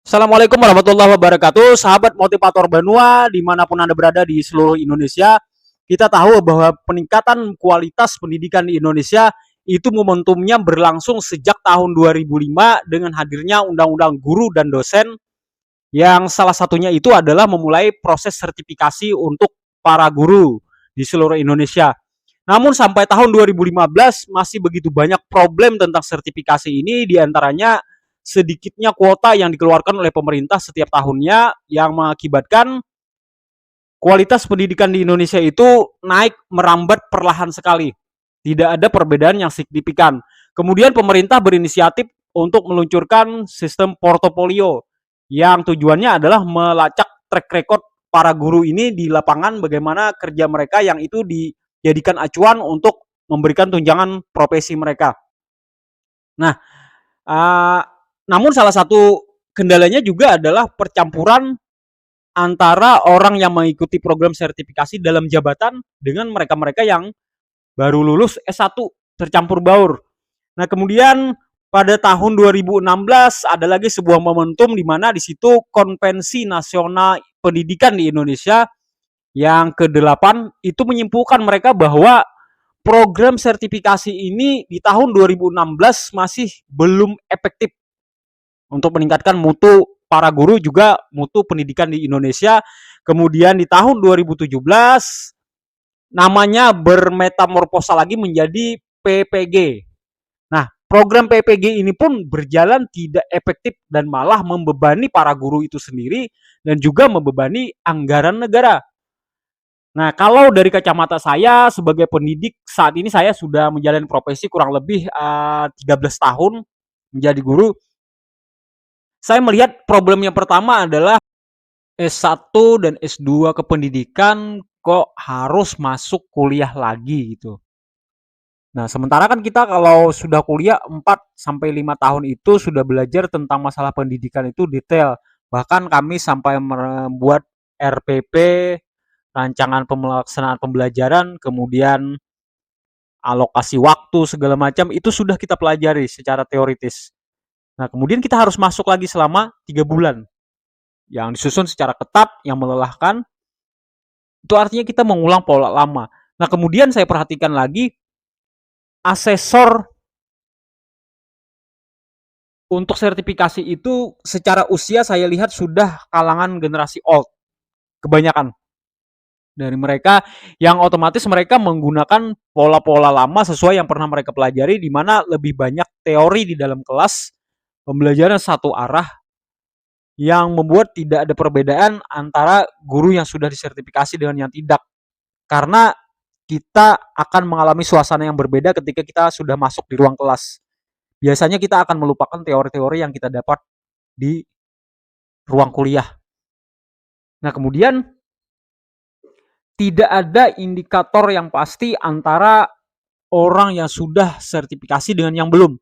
Assalamualaikum warahmatullahi wabarakatuh, sahabat motivator Banua dimanapun Anda berada di seluruh Indonesia. Kita tahu bahwa peningkatan kualitas pendidikan di Indonesia itu momentumnya berlangsung sejak tahun 2005 dengan hadirnya Undang-Undang Guru dan Dosen yang salah satunya itu adalah memulai proses sertifikasi untuk para guru di seluruh Indonesia. Namun sampai tahun 2015 masih begitu banyak problem tentang sertifikasi ini, diantaranya sedikitnya kuota yang dikeluarkan oleh pemerintah setiap tahunnya yang mengakibatkan kualitas pendidikan di Indonesia itu naik merambat perlahan sekali. Tidak ada perbedaan yang signifikan. Kemudian pemerintah berinisiatif untuk meluncurkan sistem portofolio yang tujuannya adalah melacak track record para guru ini di lapangan, bagaimana kerja mereka yang itu dijadikan acuan untuk memberikan tunjangan profesi mereka. Nah, uh, namun salah satu kendalanya juga adalah percampuran antara orang yang mengikuti program sertifikasi dalam jabatan dengan mereka-mereka yang baru lulus S1 tercampur baur. Nah, kemudian pada tahun 2016 ada lagi sebuah momentum di mana di situ Konvensi Nasional Pendidikan di Indonesia yang ke-8 itu menyimpulkan mereka bahwa program sertifikasi ini di tahun 2016 masih belum efektif untuk meningkatkan mutu para guru juga mutu pendidikan di Indonesia. Kemudian di tahun 2017 namanya bermetamorfosa lagi menjadi PPG. Nah, program PPG ini pun berjalan tidak efektif dan malah membebani para guru itu sendiri dan juga membebani anggaran negara. Nah, kalau dari kacamata saya sebagai pendidik, saat ini saya sudah menjalani profesi kurang lebih 13 tahun menjadi guru. Saya melihat problem yang pertama adalah S1 dan S2 kependidikan kok harus masuk kuliah lagi gitu. Nah, sementara kan kita kalau sudah kuliah 4 sampai 5 tahun itu sudah belajar tentang masalah pendidikan itu detail. Bahkan kami sampai membuat RPP, rancangan pelaksanaan pembelajaran, kemudian alokasi waktu segala macam itu sudah kita pelajari secara teoritis. Nah, kemudian kita harus masuk lagi selama 3 bulan yang disusun secara ketat, yang melelahkan. Itu artinya kita mengulang pola lama. Nah, kemudian saya perhatikan lagi asesor untuk sertifikasi itu secara usia saya lihat sudah kalangan generasi old kebanyakan dari mereka, yang otomatis mereka menggunakan pola-pola lama sesuai yang pernah mereka pelajari, di mana lebih banyak teori di dalam kelas, pembelajaran satu arah yang membuat tidak ada perbedaan antara guru yang sudah disertifikasi dengan yang tidak, karena kita akan mengalami suasana yang berbeda ketika kita sudah masuk di ruang kelas. Biasanya kita akan melupakan teori-teori yang kita dapat di ruang kuliah. Nah, kemudian tidak ada indikator yang pasti antara orang yang sudah sertifikasi dengan yang belum.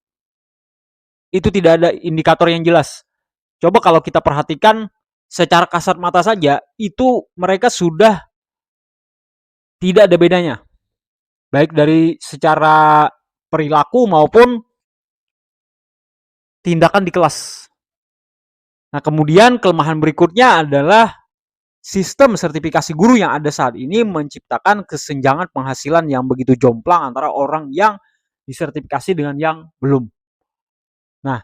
Itu tidak ada indikator yang jelas. Coba kalau kita perhatikan secara kasat mata saja, itu mereka sudah tidak ada bedanya. Baik dari secara perilaku maupun tindakan di kelas. Nah, kemudian kelemahan berikutnya adalah sistem sertifikasi guru yang ada saat ini menciptakan kesenjangan penghasilan yang begitu jomplang antara orang yang disertifikasi dengan yang belum. Nah,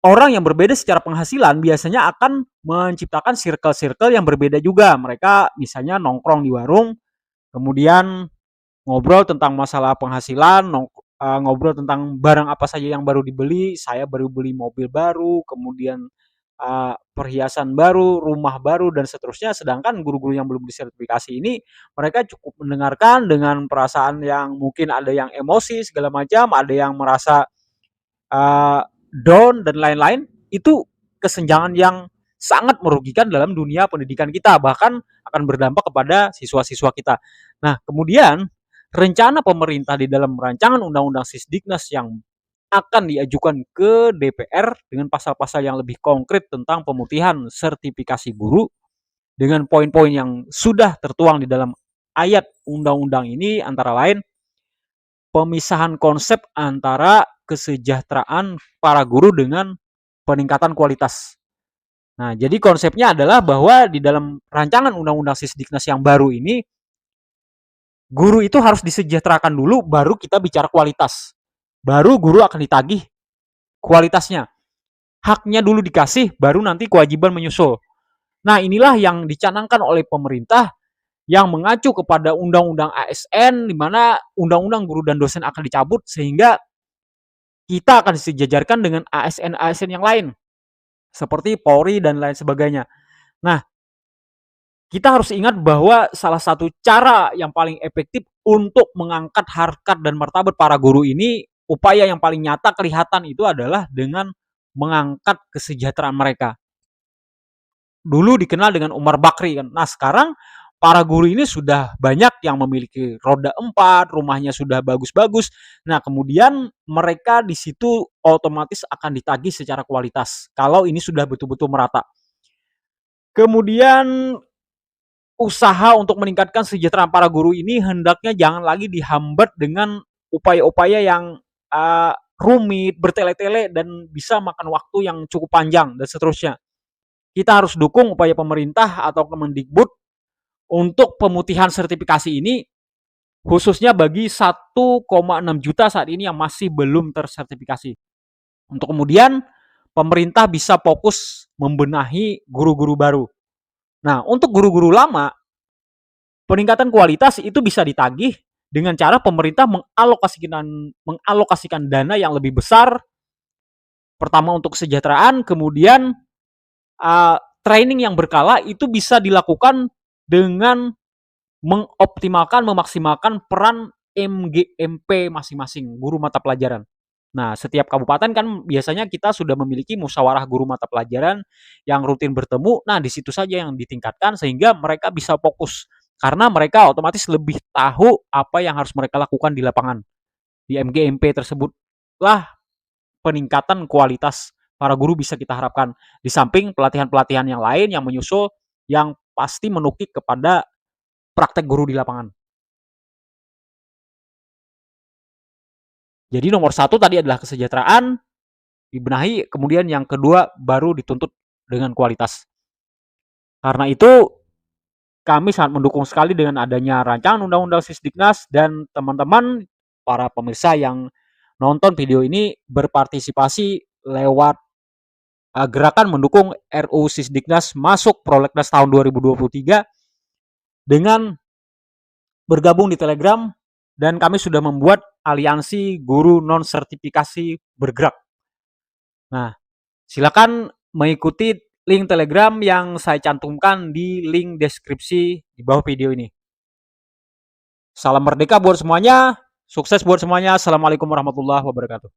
orang yang berbeda secara penghasilan biasanya akan menciptakan circle-circle yang berbeda juga. Mereka misalnya nongkrong di warung, kemudian ngobrol tentang masalah penghasilan, ngobrol tentang barang apa saja yang baru dibeli. Saya baru beli mobil baru, kemudian perhiasan baru, rumah baru, dan seterusnya. Sedangkan guru-guru yang belum disertifikasi ini, mereka cukup mendengarkan dengan perasaan yang mungkin ada yang emosi segala macam, ada yang merasa down dan lain-lain. Itu kesenjangan yang sangat merugikan dalam dunia pendidikan kita, bahkan akan berdampak kepada siswa-siswa kita. Nah, kemudian rencana pemerintah di dalam rancangan undang-undang Sisdiknas yang akan diajukan ke DPR dengan pasal-pasal yang lebih konkret tentang pemutihan sertifikasi guru dengan poin-poin yang sudah tertuang di dalam ayat undang-undang ini, antara lain pemisahan konsep antara kesejahteraan para guru dengan peningkatan kualitas. Nah, jadi konsepnya adalah bahwa di dalam rancangan Undang-Undang Sisdiknas yang baru ini, guru itu harus disejahterakan dulu, baru kita bicara kualitas. Baru guru akan ditagih kualitasnya. Haknya dulu dikasih, baru nanti kewajiban menyusul. Nah, inilah yang dicanangkan oleh pemerintah yang mengacu kepada Undang-Undang ASN, di mana Undang-Undang Guru dan Dosen akan dicabut, sehingga kita akan disejajarkan dengan ASN-ASN yang lain, seperti Polri dan lain sebagainya. Nah, kita harus ingat bahwa salah satu cara yang paling efektif untuk mengangkat harkat dan martabat para guru ini, upaya yang paling nyata kelihatan itu adalah dengan mengangkat kesejahteraan mereka. Dulu dikenal dengan Umar Bakri kan. Nah, sekarang para guru ini sudah banyak yang memiliki roda 4, rumahnya sudah bagus-bagus. Nah, kemudian mereka di situ otomatis akan ditagih secara kualitas kalau ini sudah betul-betul merata. Kemudian usaha untuk meningkatkan kesejahteraan para guru ini hendaknya jangan lagi dihambat dengan upaya-upaya yang rumit, bertele-tele, dan bisa makan waktu yang cukup panjang, dan seterusnya. Kita harus dukung upaya pemerintah atau Kemendikbud untuk pemutihan sertifikasi ini, khususnya bagi 1,6 juta saat ini yang masih belum tersertifikasi. Untuk kemudian pemerintah bisa fokus membenahi guru-guru baru. Nah, untuk guru-guru lama, peningkatan kualitas itu bisa ditagih dengan cara pemerintah mengalokasikan dana yang lebih besar, pertama untuk kesejahteraan, kemudian training yang berkala itu bisa dilakukan dengan mengoptimalkan, memaksimalkan peran MGMP masing-masing guru mata pelajaran. Nah, setiap kabupaten kan biasanya kita sudah memiliki musyawarah guru mata pelajaran yang rutin bertemu. Nah, di situ saja yang ditingkatkan sehingga mereka bisa fokus. Karena mereka otomatis lebih tahu apa yang harus mereka lakukan di lapangan. Di MGMP tersebutlah peningkatan kualitas para guru bisa kita harapkan. Di samping pelatihan-pelatihan yang lain yang menyusul yang pasti menukik kepada praktek guru di lapangan. Jadi nomor satu tadi adalah kesejahteraan, dibenahi, kemudian yang kedua baru dituntut dengan kualitas. Karena itu kami sangat mendukung sekali dengan adanya rancangan Undang-Undang Sisdiknas, dan teman-teman para pemirsa yang nonton video ini berpartisipasi lewat gerakan mendukung RUU Sisdiknas masuk Prolegnas tahun 2023 dengan bergabung di Telegram, dan kami sudah membuat aliansi guru non sertifikasi bergerak. Nah, silakan mengikuti link Telegram yang saya cantumkan di link deskripsi di bawah video ini. Salam merdeka buat semuanya, sukses buat semuanya. Assalamualaikum warahmatullahi wabarakatuh.